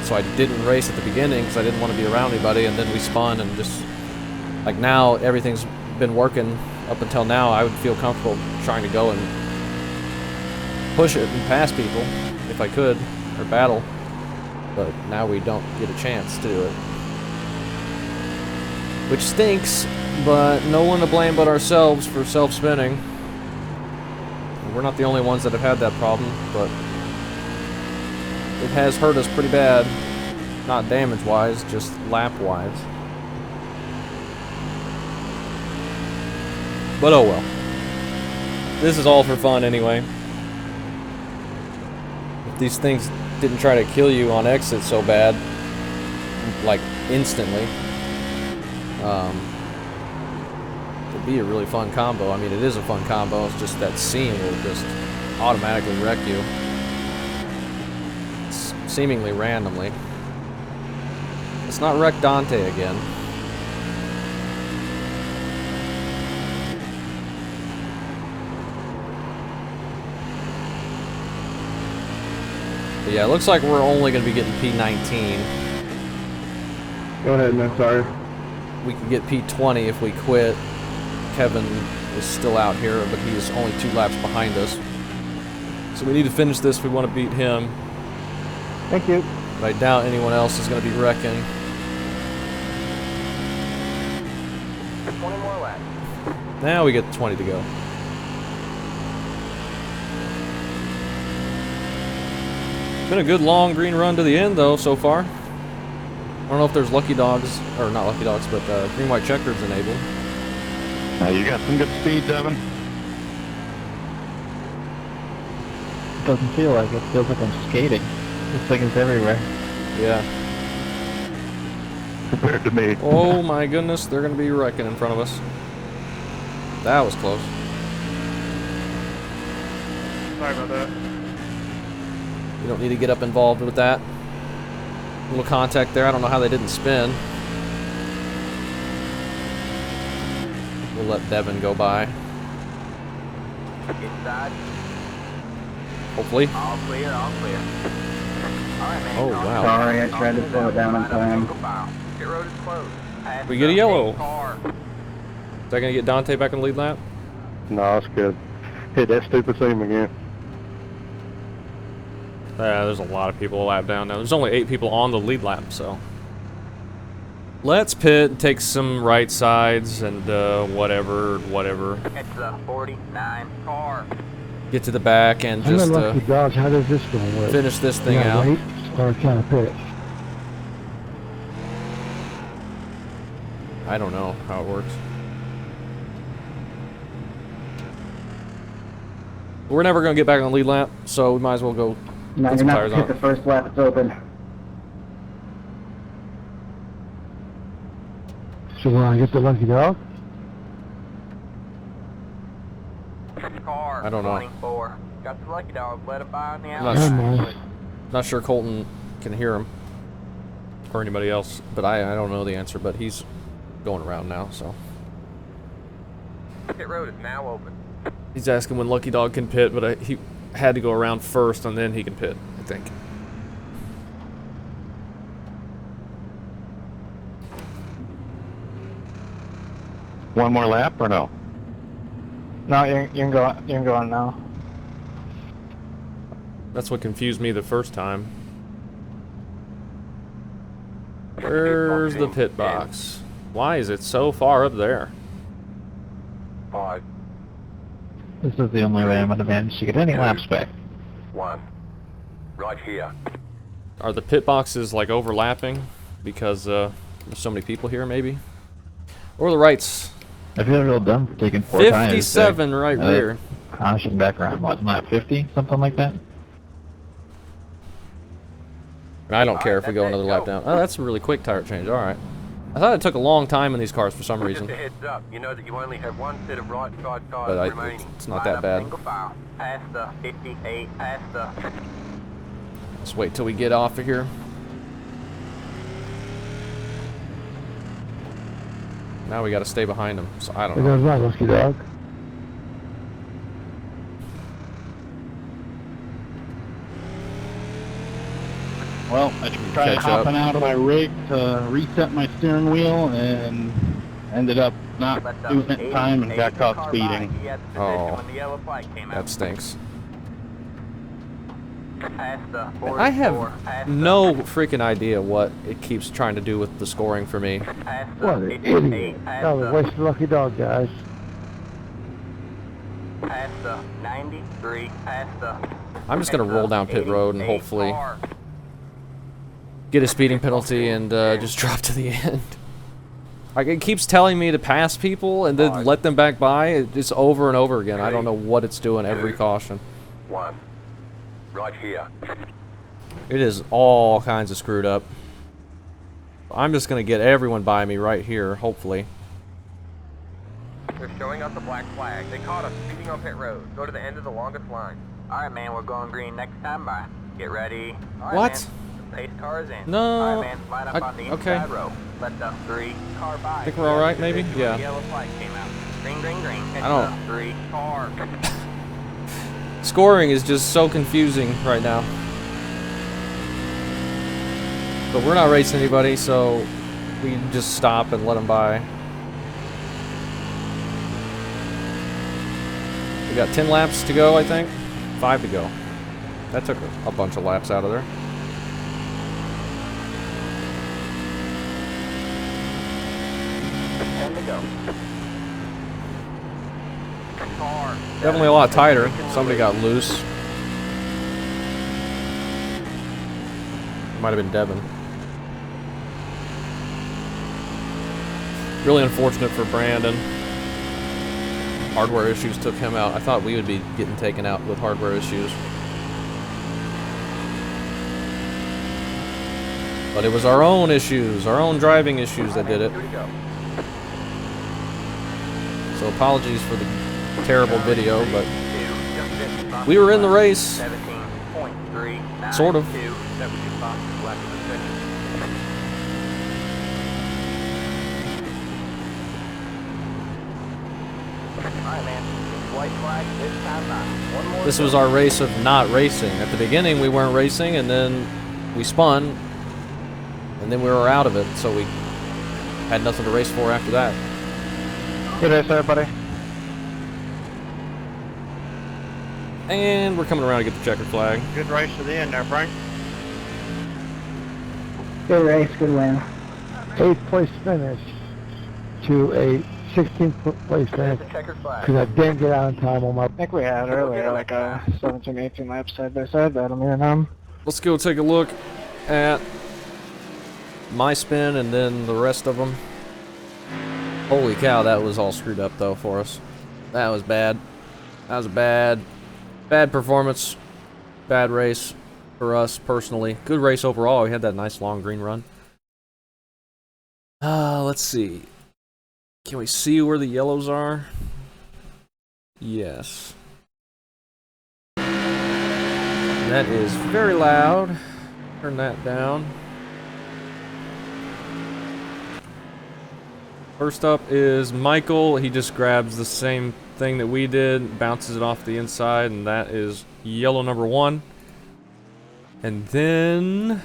So I didn't race at the beginning because I didn't want to be around anybody, and then we spun and just, like, now everything's been working up until now. I would feel comfortable trying to go and push it and pass people if I could, or battle. But now we don't get a chance to do it. Which stinks, but no one to blame but ourselves for self-spinning. We're not the only ones that have had that problem, but it has hurt us pretty bad. Not damage-wise, just lap-wise. But oh well. This is all for fun anyway. If these things didn't try to kill you on exit so bad, like instantly, it'd be a really fun combo. I mean, it is a fun combo, it's just that seam will just automatically wreck you. Seemingly randomly. Let's not wreck Dante again. But yeah, it looks like we're only going to be getting P19. Go ahead, man. Sorry. We can get P20 if we quit. Kevin is still out here, but he's only 2 laps behind us. So we need to finish this if we want to beat him. Thank you. But I doubt anyone else is going to be wrecking. 20 more laps. Now we get 20 to go. It's been a good long green run to the end though so far. I don't know if there's lucky dogs, or not lucky dogs, but green white checkers enabled. You got some good speed, Devin. Doesn't feel like it. Feels like I'm skating. This thing is everywhere. Yeah. Compared to me. Oh my goodness, they're going to be wrecking in front of us. That was close. Sorry about that. You don't need to get up involved with that. Little contact there. I don't know how they didn't spin. We'll let Devin go by. Inside. Hopefully. All clear, all clear. Alright, man. Oh, wow. Sorry, I tried to slow it down on time. Your road is closed. We get a yellow. Car. Is that going to get Dante back in the lead lap? No, that's good. Hit that stupid seam again. There's a lot of people a lap down now. There's only 8 people on the lead lap, so. Let's pit and take some right sides and whatever. It's the 49 car. Get to the back and I'm just a lucky dog. How does this one work? finish this thing Yeah, out. wait, or can I pitch? I don't know how it works. We're never going to get back on the lead lap, so we might as well go No, put you're some not tires hit on. the first lap. It's open. So when I get the lucky dog? Car I don't know. 24. Got the lucky dog. Let it by on the not Never outside. mind. Not sure Colton can hear him or anybody else, but I don't know the answer, but he's going around now, so. Pit road is now open. He's asking when Lucky Dog can pit, but he had to go around first and then he can pit, I think. One more lap or no? No, you can go. You can go on now. That's what confused me the first time. Where's the pit box? Why is it so far up there? 5, This is the only way I'm going to manage to get any laps back. 1. Right here. Are the pit boxes like overlapping because there's so many people here, maybe? Or the rights? I feel real dumb for taking 4 tires. 57 right rear. I should back around, what, lap 50? Something like that? I don't care if we go another lap down. Oh, that's a really quick tire change. All right. I thought it took a long time in these cars for some reason. Just a heads up, you know that you only have one set of right side But tires remaining. it's not that bad. Single file. Past the 58. Past the. Let's wait till we get off of here. Now we got to stay behind them, so I don't There know. goes my lucky dog. Well, I tried catch up. hopping out of my rig to reset my steering wheel and ended up not Let the doing it in time and got 88 caught car speeding. by. He had the position Oh. when the yellow flag came out. That stinks. Past the I have 44. Past the- no freaking idea what it keeps trying to do with the scoring for me. Past the What an 58. idiot. Past That was a the- waste of lucky dog, guys. Past the 93. Past the. I'm just going to roll down pit road and 88 hopefully car. get a speeding penalty and just drop to the end. Like, it keeps telling me to pass people and then let them back by. It's over and over again. I don't know what it's doing every caution. 1. Right here. It is all kinds of screwed up. I'm just going to get everyone by me right here, hopefully. They're showing us the black flag. They caught us speeding on pit road. Go to the end of the longest line. All right, man. We're going green next time by. Get ready. All right, What? Man. The pace car is in. No. All right, man. Line up I- on the okay. inside row. Let the 3 car by. Think we're all right, maybe? When Yeah. The yellow flag came out. Green, green, green. Hit I don't- the 3 car. Scoring is just so confusing right now. But we're not racing anybody, so we can just stop and let them by. We got 10 laps to go, I think. 5 to go. That took a bunch of laps out of there. Ten to go. Car. Definitely a lot tighter. Somebody got loose. Might have been Devin. Really unfortunate for Brandon. Hardware issues took him out. I thought we would be getting taken out with hardware issues. But it was our own issues, our own driving issues that did it. Here we go. So apologies for the terrible video, but 2, just 50 we were in the race. 17.3. Sort of. 2. That was your fastest lap of the session. Alright, man. White flag this time by. One more. This was our race of not racing. At the beginning, we weren't racing, and then we spun, and then we were out of it, so we had nothing to race for after that. Good race, everybody. And we're coming around to get the checkered flag. Good race to the end there, Frank. Good race, good win. 8th place finish to a 16th place finish. The checkered flag. Because I didn't get out in time on my... I think we had earlier like 17, 18 laps side by side. That'll mean Let's go take a look at my spin and then the rest of them. Holy cow, that was all screwed up though for us. That was bad. That was a bad Bad performance. Bad race for us personally. Good race overall. We had that nice long green run. Let's see. Can we see where the yellows are? Yes. That is very loud. Turn that down. First up is Michael. He just grabs the same thing that we did, bounces it off the inside, and that is yellow number 1. And then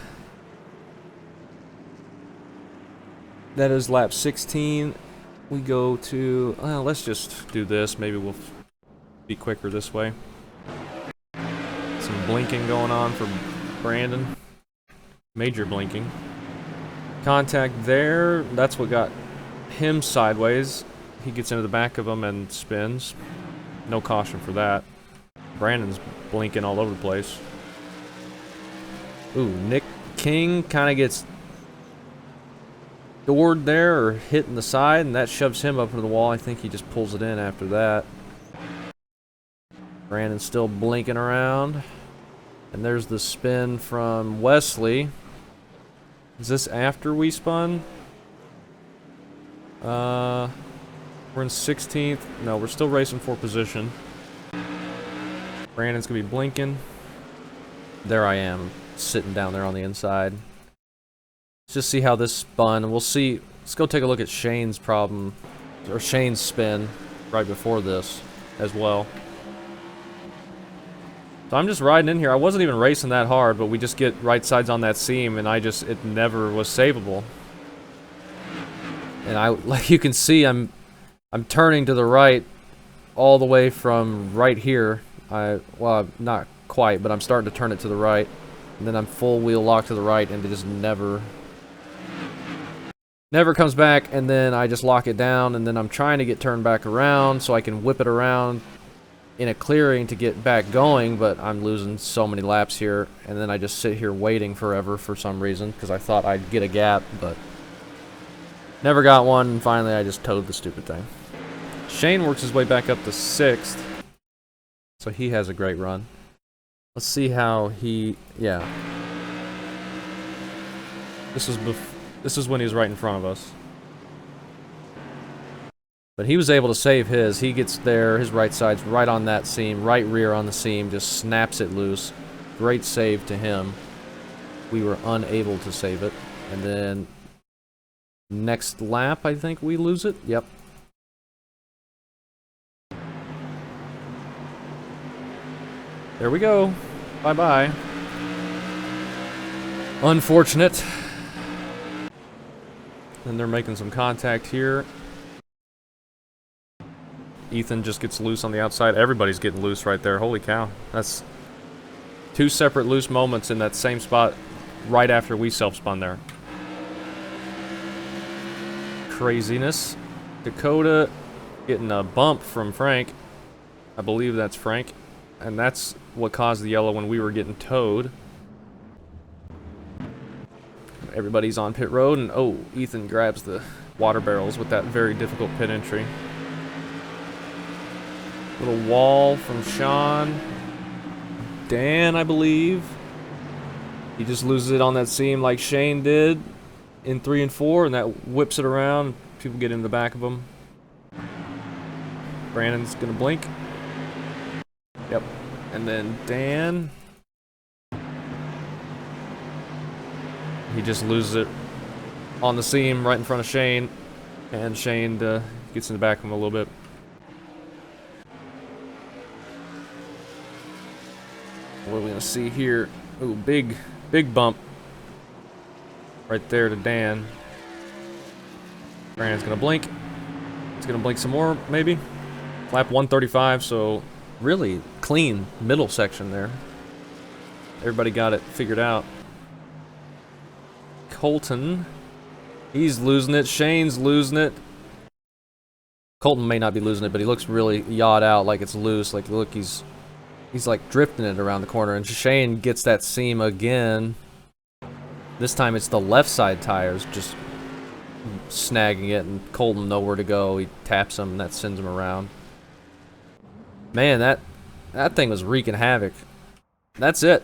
that is lap 16. We go to, let's just do this. Maybe we'll be quicker this way. Some blinking going on for Brandon. Major blinking. Contact there. That's what got him sideways. He gets into the back of him and spins. No caution for that. Brandon's blinking all over the place. Ooh, Nick King kind of gets doored there or hit in the side, and that shoves him up into the wall. I think he just pulls it in after that. Brandon's still blinking around. And there's the spin from Wesley. Is this after we spun? We're in 16th. No, we're still racing for position. Brandon's gonna be blinking. There I am, sitting down there on the inside. Let's just see how this spun, and we'll see. Let's go take a look at Shane's problem, or Shane's spin right before this as well. So I'm just riding in here. I wasn't even racing that hard, but we just get right sides on that seam, and it never was savable. And like you can see, I'm turning to the right all the way from right here. Well, not quite, but I'm starting to turn it to the right. And then I'm full wheel lock to the right, and it just never comes back. And then I just lock it down, and then I'm trying to get turned back around so I can whip it around in a clearing to get back going, but I'm losing so many laps here. And then I just sit here waiting forever for some reason, because I thought I'd get a gap, but never got one, and finally I just towed the stupid thing. Shane works his way back up to 6th, so he has a great run. Let's see how he, yeah. This is when he was right in front of us. But he was able to save his. He gets there, his right side's right on that seam, right rear on the seam, just snaps it loose. Great save to him. We were unable to save it. And then next lap, I think we lose it. Yep. There we go. Bye-bye. Unfortunate. And they're making some contact here. Ethan just gets loose on the outside. Everybody's getting loose right there. Holy cow. That's 2 separate loose moments in that same spot right after we self-spun there. Craziness. Dakota getting a bump from Frank. I believe that's Frank. And that's what caused the yellow when we were getting towed. Everybody's on pit road, and oh, Ethan grabs the water barrels with that very difficult pit entry. Little wall from Sean. Dan, I believe. He just loses it on that seam like Shane did in 3 and 4, and that whips it around. People get in the back of him. Brandon's gonna blink. Yep. And then Dan. He just loses it on the seam right in front of Shane. And Shane gets in the back of him a little bit. What are we gonna see here? Ooh, big bump right there to Dan. Brandon's gonna blink. He's gonna blink some more, maybe. Lap 135, so really clean middle section there. Everybody got it figured out. Colton, he's losing it. Shane's losing it. Colton may not be losing it, but he looks really yawed out, like it's loose. Like, look, he's like drifting it around the corner, and Shane gets that seam again. This time it's the left side tires just snagging it, and Colton nowhere to go. He taps him, and that sends him around. Man, that thing was wreaking havoc. That's it.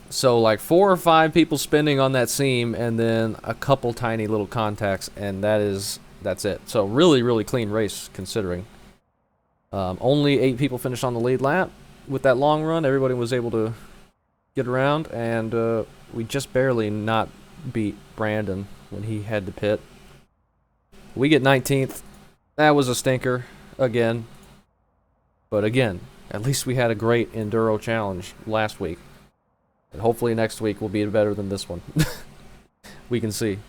So like 4 or 5 people spinning on that seam, and then a couple tiny little contacts, and that's it. So really clean race considering. Only 8 people finished on the lead lap. With that long run, everybody was able to get around, and we just barely not beat Brandon when he had to pit. We get 19th. That was a stinker again. But again, at least we had a great Enduro challenge last week. And hopefully next week will be better than this one. We can see.